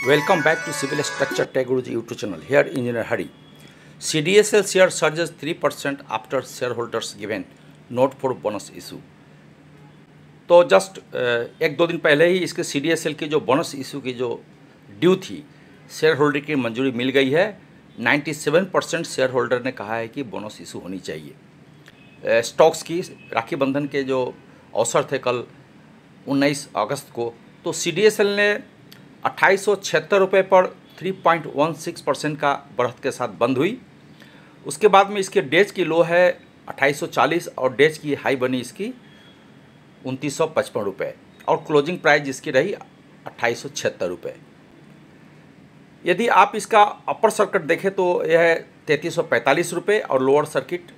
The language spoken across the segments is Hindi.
Welcome back to Civil Structure Tech Guruji YouTube channel. Here Engineer Hari. CDSL share surges 3% after shareholders given note for bonus issue. तो जस्ट एक दो दिन पहले ही इसके CDSL की जो बोनस इशू की जो ड्यू थी शेयर होल्डर की मंजूरी मिल गई है। 97% शेयर होल्डर ने कहा है कि बोनस इशू होनी चाहिए। स्टॉक्स की राखी बंधन के जो अवसर थे कल 19 अगस्त को, तो CDSL ने 2876 रुपये पर 3.16% का बढ़त के साथ बंद हुई। उसके बाद में इसके डेज की लो है 2840 और डेज की हाई बनी इसकी 2955 रुपये और क्लोजिंग प्राइस इसकी रही 2876 रुपये। यदि आप इसका अपर सर्किट देखें तो यह है 3345 रुपये और लोअर सर्किट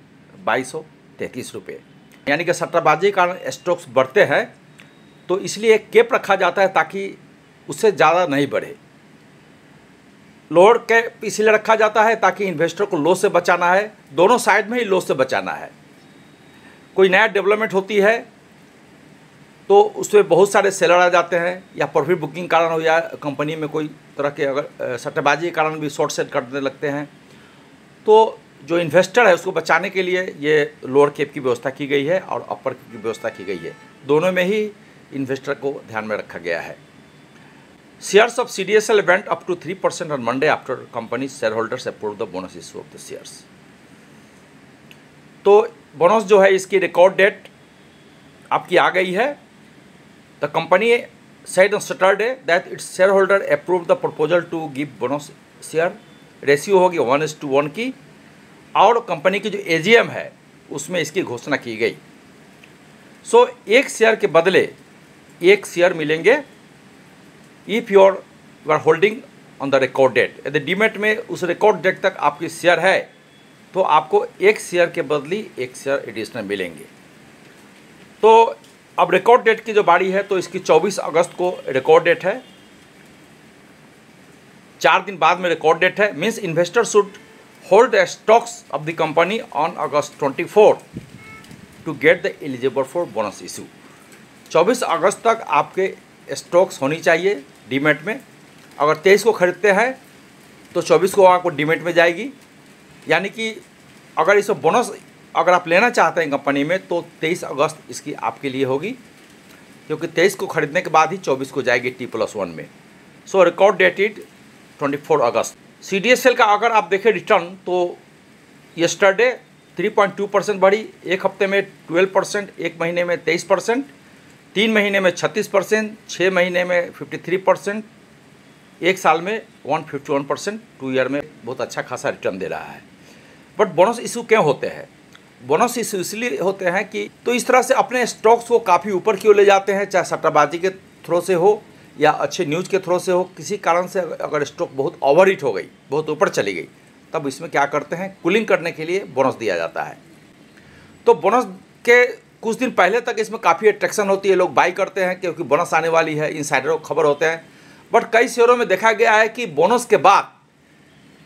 2233 रुपये। यानी कि सट्टाबाजी के कारण स्टॉक्स बढ़ते हैं, तो इसलिए एक कैप रखा जाता है ताकि उससे ज़्यादा नहीं बढ़े। लोअर कैप इसलिए रखा जाता है ताकि इन्वेस्टर को लॉस से बचाना है, दोनों साइड में ही लॉस से बचाना है। कोई नया डेवलपमेंट होती है तो उसमें बहुत सारे सेलर आ जाते हैं, या प्रॉफिट बुकिंग कारण हो या कंपनी में कोई तरह के अगर सट्टेबाजी के कारण भी शॉर्ट सेल करने लगते हैं, तो जो इन्वेस्टर है उसको बचाने के लिए ये लोअर कैप की व्यवस्था की गई है और अपर कैप की व्यवस्था की गई है। दोनों में ही इन्वेस्टर को ध्यान में रखा गया है। Shares of CDSL went up to 3% on Monday after company shareholders approved the bonus issue of the shares. तो बोनस जो है इसकी रिकॉर्ड डेट आपकी आ गई है। The company said on Saturday that its shareholder approved the proposal to give bonus share. Ratio होगी 1:1 की, और कंपनी की जो AGM है उसमें इसकी घोषणा की गई। सो एक शेयर के बदले एक शेयर मिलेंगे if you are holding on the record date. यदि डीमेट में उस रिकॉर्ड डेट तक आपकी शेयर है तो आपको एक शेयर के बदली एक शेयर एडिशनल मिलेंगे। तो अब रिकॉर्ड डेट की जो बारी है तो इसकी 24 अगस्त को रिकॉर्ड डेट है, 4 दिन बाद में रिकॉर्ड डेट है। Means investor should hold the stocks of the company on August 24 to get the eligible for bonus issue. 24 अगस्त तक आपके स्टॉक्स होनी चाहिए डीमेट में। अगर 23 को ख़रीदते हैं तो 24 को आपको डीमेट में जाएगी। यानी कि अगर इस बोनस अगर आप लेना चाहते हैं कंपनी में तो 23 अगस्त इसकी आपके लिए होगी, क्योंकि 23 को ख़रीदने के बाद ही 24 को जाएगी T+1 में। सो रिकॉर्ड डेटेड 24 अगस्त। CDSL का अगर आप देखें रिटर्न तो यस्टरडे 3.2% बढ़ी, एक हफ्ते में 12%, एक महीने में 23%, 3 महीने में 36%, 6 महीने में 53%, एक साल में 151%, 2 ईयर में बहुत अच्छा खासा रिटर्न दे रहा है। बट बोनस इशू क्यों होते हैं? बोनस इशू इसलिए होते हैं कि तो इस तरह से अपने स्टॉक्स को काफ़ी ऊपर की ओर ले जाते हैं, चाहे सट्टाबाजी के थ्रो से हो या अच्छे न्यूज़ के थ्रो से हो। किसी कारण से अगर स्टॉक बहुत ओवरहीट हो गई, बहुत ऊपर चली गई, तब इसमें क्या करते हैं, कूलिंग करने के लिए बोनस दिया जाता है। तो बोनस के कुछ दिन पहले तक इसमें काफ़ी अट्रैक्शन होती है, लोग बाई करते हैं क्योंकि बोनस आने वाली है, इनसाइडरों को खबर होते हैं। बट कई शेयरों में देखा गया है कि बोनस के बाद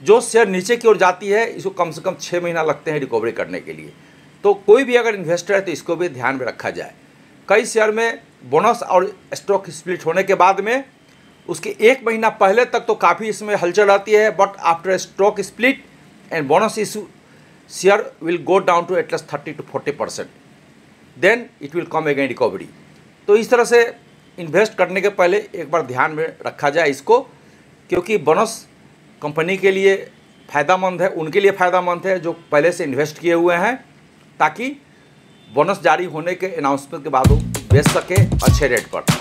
जो शेयर नीचे की ओर जाती है इसको कम से कम 6 महीना लगते हैं रिकवरी करने के लिए। तो कोई भी अगर इन्वेस्टर है तो इसको भी ध्यान में रखा जाए। कई शेयर में बोनस और स्टॉक स्प्लिट होने के बाद में उसके 1 महीना पहले तक तो काफ़ी इसमें हलचल आती है, but after stock split and bonus issue share will go down to at least 30 to 40%, then it will come again recovery. तो इस तरह से इन्वेस्ट करने के पहले एक बार ध्यान में रखा जाए इसको, क्योंकि बोनस कंपनी के लिए फ़ायदामंद है, उनके लिए फ़ायदामंद है जो पहले से इन्वेस्ट किए हुए हैं, ताकि बोनस जारी होने के अनाउंसमेंट के बाद वो बेच सके अच्छे रेट पर।